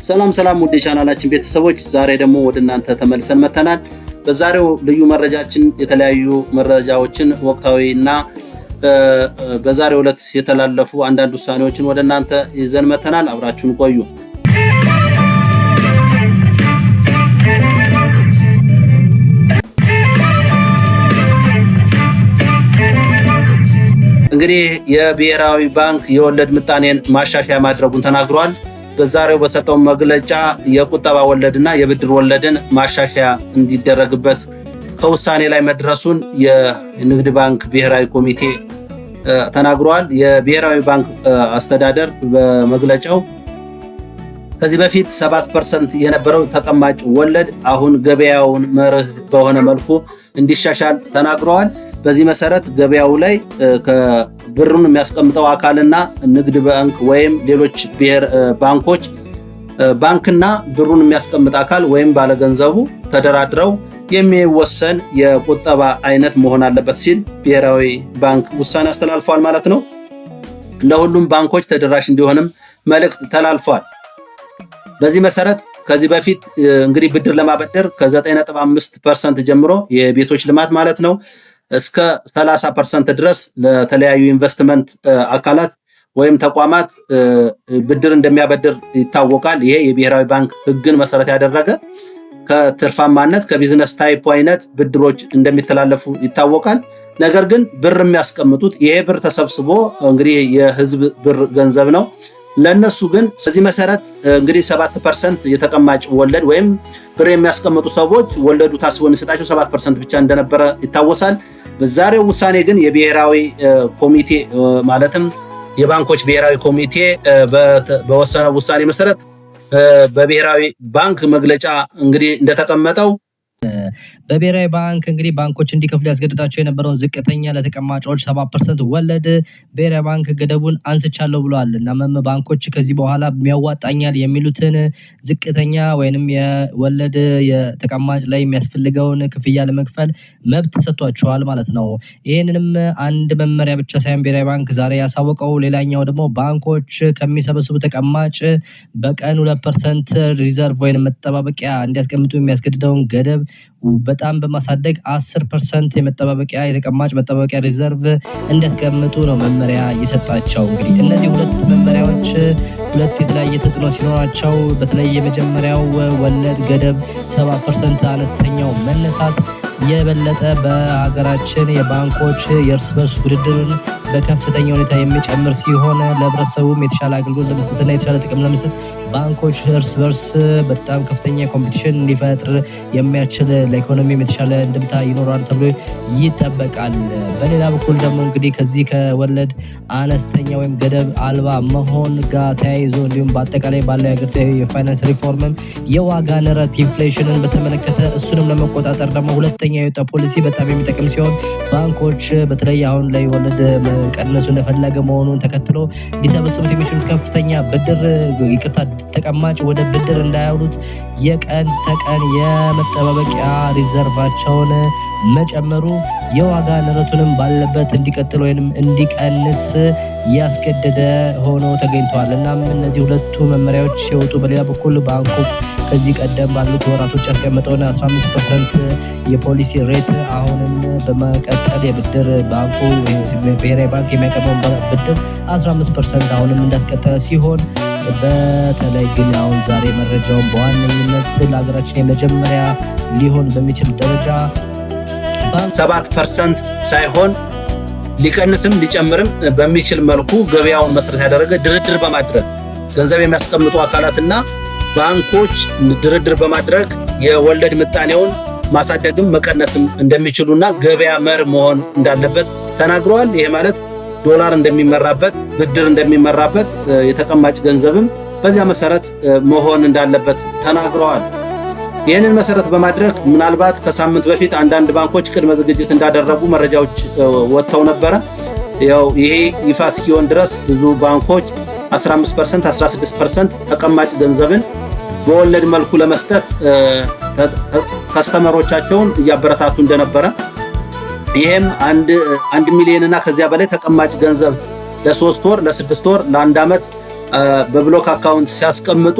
ሰላም ውድ ቻናላችን ቤተሰቦች ዛሬ ደግሞ ወደናንተ ተመልሰን መተናል። በዛሬው ልዩ መረጃችን የተለያዩ መረጃዎችን ወቅታዊና በዛሬው ዕለት የተላለፉ አንዳንድ ውሳኔዎችን ወደናንተ ይዘን መተናል። አብራችሁን ቆዩ። እንግዲህ የብሔራዊ ባንክ የወለድ ምጣኔን ማሻሻያ ማድረጉን ተናግሯል። በዛሬው በሰጠው መግለጫ የቁጠባ ወለድና የብድር ወለድን ማሻሻያ እንዲደረግበት ከውሳኔ ላይ መድረሱን የንግድ ባንክ ብሔራዊ ኮሚቴ ተናግሯል። የብሔራዊ ባንክ አስተዳደር በመግለጫው ከዚህ በፊት 7% የነበረው ተቀማጭ ወለድ አሁን ገበያውን መርህ በሆነ መልኩ እንዲሻሻል ተናግረዋል። በዚህ መሰረት ገበያው ላይ ብሩን የሚያስቀምጠው አካልና ንግድ ባንክ ወይም ሌሎች ባንኮች ባንክና ብሩን የሚያስቀምጥ አካል ወይም ባለገንዘቡ ተደራድረው የሚወሰን የቁጠባ አይነት መሆን አለበት ሲል ብሔራዊ ባንክ ውሳኔ አስተላልፏል ማለት ነው። ለሁሉም ባንኮች ተደራሽ እንዲሆንም መልእክት ተላልፏል። በዚህ መሰረት ከዚህ በፊት እንግዲህ ብድር ለማበደር ከ9.5% ጀምሮ የቤቶች ልማት ማለት ነው እስከ 30% ድረስ ለተለያዩ ኢንቨስትመንት አካላት ወይም ተቋማት ብድር እንደሚያበድር ይታወቃል። ይሄ የብሔራዊ ባንክ ሕግን መሰረት ያደረገ ከትርፋማነት ከቢዝነስ ታይፕ አይነት ብድሮች እንደሚተላለፉ ይታወቃል። ነገር ግን ብር የሚያስቀምጡት ይሄ ብር ተሰብስቦ እንግዲህ የህዝብ ብር ገንዘብ ነው። ለነሱ ግን በዚህ መሰረት እንግዲህ 7% የተቀማጭ ወለድ ወይም ብር የሚያስቀምጡ ሰዎች ወለዱ ታስቦ የሚሰጣቸው 7% ብቻ እንደነበረ ይታወሳል። በዛሬው ውሳኔ ግን የብሔራዊ ኮሚቴ ማለትም የባንኮች ብሔራዊ ኮሚቴ በወሰነው ውሳኔ መሰረት በብሔራዊ ባንክ መግለጫ እንግዲህ እንደተቀመጠው በብሔራዊ ባንክ እንግዲህ ባንኮች እንዲከፍሉ ያስገድዳቸው የነበረውን ዝቅተኛ ለተቀማጮች 7% ወለድ ብሔራዊ ባንክ ገደቡን አንስቻለሁ ብለዋል። እናም ባንኮች ከዚህ በኋላ የሚያዋጣኛል የሚሉትን ዝቅተኛ ወይንም የወለድ የተቀማጭ ላይ የሚያስፈልገውን ክፍያ ለመክፈል መብት ሰጥቷቸዋል ማለት ነው። ይህንንም አንድ መመሪያ ብቻ ሳይሆን ብሔራዊ ባንክ ዛሬ ያሳወቀው ሌላኛው ደግሞ ባንኮች ከሚሰበስቡ ተቀማጭ በቀን 2% ሪዘርቭ ወይንም መጠባበቂያ እንዲያስቀምጡ የሚያስገድደውን ገደብ በጣም በማሳደግ 10% የመጠባበቂያ የተቀማጭ መጠባበቂያ ሪዘርቭ እንዲያስቀምጡ ነው መመሪያ የሰጣቸው። እንግዲህ እነዚህ ሁለት መመሪያዎች ሁለት የተለያየ ተጽዕኖ ሲኖራቸው በተለይ የመጀመሪያው ወለድ ገደብ 7% አነስተኛው መነሳት የበለጠ በሀገራችን የባንኮች የእርስ በርስ ውድድርን በከፍተኛ ሁኔታ የሚጨምር ሲሆን ለህብረተሰቡም የተሻለ አገልግሎት ለመስጠትና የተሻለ ጥቅም ለመስጠት ባንኮች እርስ በርስ በጣም ከፍተኛ ኮምፒቲሽን እንዲፈጥር የሚያስችል ለኢኮኖሚም የተሻለ እንድምታ ይኖራል ተብሎ ይጠበቃል። በሌላ በኩል ደግሞ እንግዲህ ከዚህ ከወለድ አነስተኛ ወይም ገደብ አልባ መሆን ጋር ተያይዞ እንዲሁም በአጠቃላይ ባለው የሀገሪቱ የፋይናንስ ሪፎርምም የዋጋ ንረት ኢንፍሌሽንን በተመለከተ እሱንም ለመቆጣጠር ደግሞ ሁለተኛ የወጣ ፖሊሲ በጣም የሚጠቅም ሲሆን ባንኮች በተለይ አሁን ላይ ወለድ መቀነሱ እንደፈለገ መሆኑን ተከትሎ ሊሰበስቡት የሚችሉት ከፍተኛ ብድር ተቀማጭ ወደ ብድር እንዳያውሉት የቀን ተቀን የመጠባበቂያ ሪዘርቫቸውን መጨመሩ የዋጋ ንረቱንም ባለበት እንዲቀጥል ወይንም እንዲቀንስ ያስገደደ ሆኖ ተገኝቷል። እናም እነዚህ ሁለቱ መመሪያዎች ሲወጡ በሌላ በኩል ባንኩ ከዚህ ቀደም ባሉት ወራቶች ያስቀመጠውን 15% የፖሊሲ ሬት አሁንም በመቀጠል የብድር ባንኩ ብሔራዊ ባንክ የሚያቀርበውን ብድር 15% አሁንም እንዳስቀጠለ ሲሆን በተለይ ግን አሁን ዛሬ መረጃውን በዋነኝነት ለሀገራችን የመጀመሪያ ሊሆን በሚችል ደረጃ 7% ሳይሆን ሊቀንስም ሊጨምርም በሚችል መልኩ ገበያውን መሰረት ያደረገ ድርድር በማድረግ ገንዘብ የሚያስቀምጡ አካላትና ባንኮች ድርድር በማድረግ የወለድ ምጣኔውን ማሳደግም መቀነስም እንደሚችሉና ገበያ መር መሆን እንዳለበት ተናግረዋል። ይሄ ማለት ዶላር እንደሚመራበት ብድር እንደሚመራበት የተቀማጭ ገንዘብም በዚያ መሰረት መሆን እንዳለበት ተናግረዋል። ይህንን መሰረት በማድረግ ምናልባት ከሳምንት በፊት አንዳንድ ባንኮች ቅድመ ዝግጅት እንዳደረጉ መረጃዎች ወጥተው ነበረ። ያው ይሄ ይፋ እስኪሆን ድረስ ብዙ ባንኮች 15% 16% ተቀማጭ ገንዘብን በወለድ መልኩ ለመስጠት ከስተመሮቻቸውን እያበረታቱ እንደነበረ ይሄም 1 ሚሊዮን እና ከዚያ በላይ ተቀማጭ ገንዘብ ለ3 ወር ለ6 ወር ለ1 ዓመት በብሎክ አካውንት ሲያስቀምጡ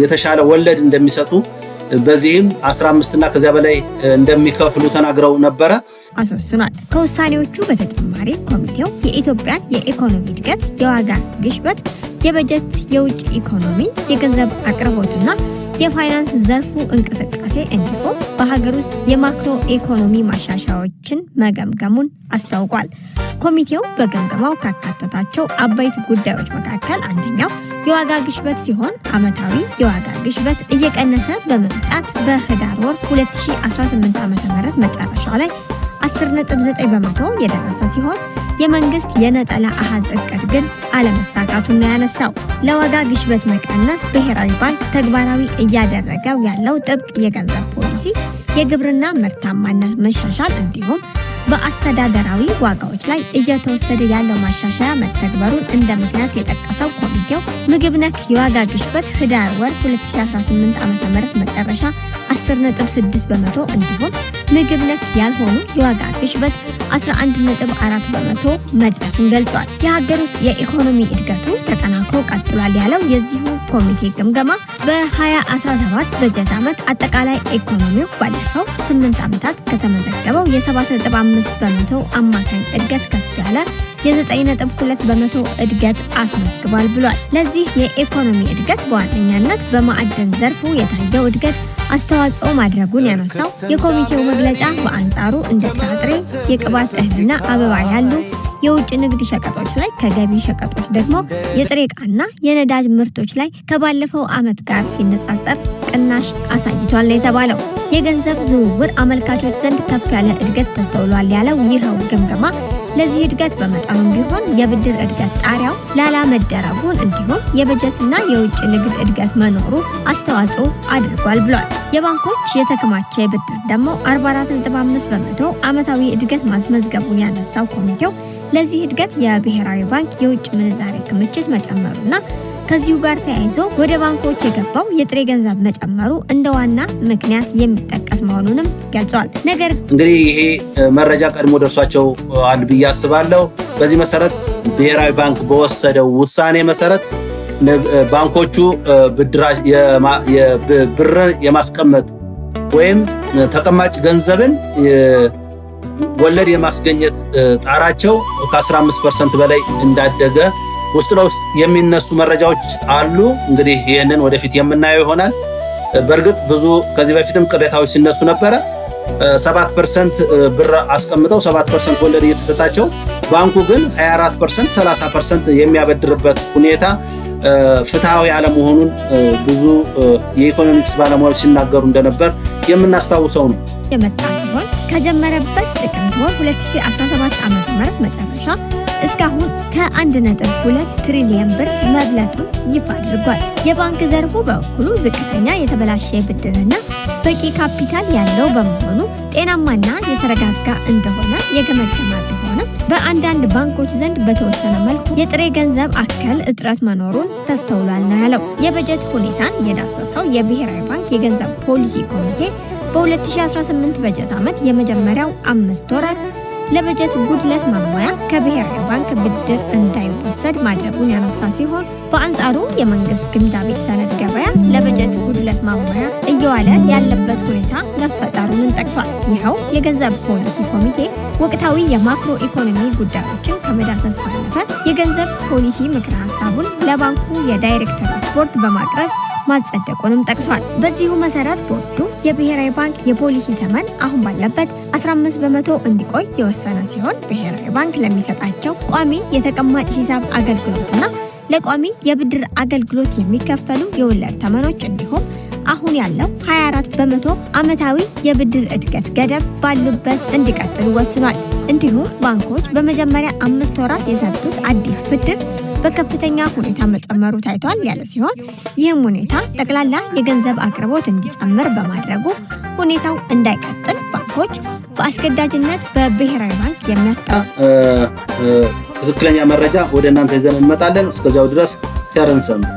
የተሻለ ወለድ እንደሚሰጡ በዚህም 15 እና ከዚያ በላይ እንደሚከፍሉ ተናግረው ነበረ አስወስኗል። ከውሳኔዎቹ በተጨማሪ ኮሚቴው የኢትዮጵያን የኢኮኖሚ እድገት፣ የዋጋ ግሽበት፣ የበጀት፣ የውጭ ኢኮኖሚ፣ የገንዘብ አቅርቦትና የፋይናንስ ዘርፉ እንቅስቃሴ እንዲሁም በሀገር ውስጥ የማክሮ ኢኮኖሚ ማሻሻያዎችን መገምገሙን አስታውቋል። ኮሚቴው በግምገማው ካካተታቸው አበይት ጉዳዮች መካከል አንደኛው የዋጋ ግሽበት ሲሆን ዓመታዊ የዋጋ ግሽበት እየቀነሰ በመምጣት በህዳር ወር 2018 ዓ.ም መጨረሻ ላይ 10.9% የደረሰ ሲሆን የመንግስት የነጠላ አሃዝ እቅድ ግን አለመሳካቱን ያነሳው ለዋጋ ግሽበት መቀነስ ብሔራዊ ባንክ ተግባራዊ እያደረገው ያለው ጥብቅ የገንዘብ ፖሊሲ፣ የግብርና ምርታማነት መሻሻል እንዲሁም በአስተዳደራዊ ዋጋዎች ላይ እየተወሰደ ያለው ማሻሻያ መተግበሩን እንደ ምክንያት የጠቀሰው ኮሚቴው ምግብ ነክ የዋጋ ግሽበት ህዳር ወር 2018 ዓ.ም መጨረሻ 10.6% እንዲሁም ምግብ ነክ ያልሆኑ የዋጋ ግሽበት 11.4% መድረሱን ገልጿል። የሀገር ውስጥ የኢኮኖሚ እድገቱ ተጠናክሮ ቀጥሏል ያለው የዚሁ ኮሚቴ ግምገማ በ2017 በጀት ዓመት አጠቃላይ ኢኮኖሚው ባለፈው 8 ዓመታት ከተመዘገበው የ7.5% አማካኝ እድገት ከፍ ያለ የ9.2% እድገት አስመዝግቧል ብሏል። ለዚህ የኢኮኖሚ እድገት በዋነኛነት በማዕድን ዘርፉ የታየው እድገት አስተዋጽኦ ማድረጉን ያነሳው የኮሚቴው መግለጫ በአንጻሩ እንደ ጥራጥሬ፣ የቅባት እህልና አበባ ያሉ የውጭ ንግድ ሸቀጦች ላይ ከገቢ ሸቀጦች ደግሞ የጥሬ ዕቃና የነዳጅ ምርቶች ላይ ከባለፈው ዓመት ጋር ሲነጻጸር ቅናሽ አሳይቷል የተባለው የገንዘብ ዝውውር አመልካቾች ዘንድ ከፍ ያለ እድገት ተስተውሏል ያለው ይኸው ግምገማ ለዚህ እድገት በመጠኑም ቢሆን የብድር እድገት ጣሪያው ላላመደረጉን እንዲሁም የበጀትና የውጭ ንግድ እድገት መኖሩ አስተዋጽኦ አድርጓል ብሏል። የባንኮች የተከማቸ ብድር ደግሞ 44.5% ዓመታዊ እድገት ማስመዝገቡን ያነሳው ኮሚቴው ለዚህ እድገት የብሔራዊ ባንክ የውጭ ምንዛሬ ክምችት መጨመሩና ከዚሁ ጋር ተያይዞ ወደ ባንኮች የገባው የጥሬ ገንዘብ መጨመሩ እንደ ዋና ምክንያት የሚጠቀስ መሆኑንም ገልጿል። ነገር እንግዲህ ይሄ መረጃ ቀድሞ ደርሷቸው አል ብዬ አስባለሁ። በዚህ መሰረት ብሔራዊ ባንክ በወሰደው ውሳኔ መሰረት ባንኮቹ ብርን የማስቀመጥ ወይም ተቀማጭ ገንዘብን ወለድ የማስገኘት ጣራቸው ከ15% በላይ እንዳደገ ውስጥ ለውስጥ የሚነሱ መረጃዎች አሉ። እንግዲህ ይህንን ወደፊት የምናየው ይሆናል። በእርግጥ ብዙ ከዚህ በፊትም ቅሬታዎች ሲነሱ ነበረ። 7% ብር አስቀምጠው 7% ወለድ እየተሰጣቸው ባንኩ ግን 24%፣ 30% የሚያበድርበት ሁኔታ ፍትሃዊ አለመሆኑን ብዙ የኢኮኖሚክስ ባለሙያዎች ሲናገሩ እንደነበር የምናስታውሰው ነው። የመጣ ሲሆን ከጀመረበት ጥቅምት ወር 2017 ዓ.ም መጨረሻ እስካሁን ከ1.2 ትሪሊየን ብር መብለጡን ይፋ አድርጓል። የባንክ ዘርፉ በኩሉ ዝቅተኛ የተበላሸ ብድርና በቂ ካፒታል ያለው በመሆኑ ጤናማና የተረጋጋ እንደሆነ የገመገመ ቢሆንም በአንዳንድ ባንኮች ዘንድ በተወሰነ መልኩ የጥሬ ገንዘብ አከል እጥረት መኖሩን ተስተውሏል ነው ያለው። የበጀት ሁኔታን የዳሰሰው የብሔራዊ ባንክ የገንዘብ ፖሊሲ ኮሚቴ በ2018 በጀት ዓመት የመጀመሪያው 5 ወራት ለበጀት ጉድለት ማሟያ ከብሔራዊ ባንክ ብድር እንዳይወሰድ ማድረጉን ያነሳ ሲሆን በአንጻሩ የመንግስት ግምጃ ቤት ሰነድ ገበያ ለበጀት ጉድለት ማሟያ እየዋለ ያለበት ሁኔታ መፈጠሩን ጠቅሷል። ይኸው የገንዘብ ፖሊሲ ኮሚቴ ወቅታዊ የማክሮ ኢኮኖሚ ጉዳዮችን ከመዳሰስ ባለፈ የገንዘብ ፖሊሲ ምክረ ሀሳቡን ለባንኩ የዳይሬክተሮች ቦርድ በማቅረብ ማጸደቁንም ጠቅሷል። በዚሁ መሰረት ቦርዱ የብሔራዊ ባንክ የፖሊሲ ተመን አሁን ባለበት 15% እንዲቆይ የወሰነ ሲሆን ብሔራዊ ባንክ ለሚሰጣቸው ቋሚ የተቀማጭ ሂሳብ አገልግሎትና ለቋሚ የብድር አገልግሎት የሚከፈሉ የወለድ ተመኖች እንዲሁም አሁን ያለው 24% ዓመታዊ የብድር እድገት ገደብ ባሉበት እንዲቀጥሉ ወስኗል። እንዲሁም ባንኮች በመጀመሪያ 5 ወራት የሰጡት አዲስ ብድር በከፍተኛ ሁኔታ መጨመሩ ታይቷል ያለ ሲሆን ይህም ሁኔታ ጠቅላላ የገንዘብ አቅርቦት እንዲጨምር በማድረጉ ሁኔታው እንዳይቀጥል ባንኮች በአስገዳጅነት በብሔራዊ ባንክ ትክክለኛ መረጃ ወደ እናንተ ይዘን እንመጣለን። እስከዚያው ድረስ ቸር እንሰንብት።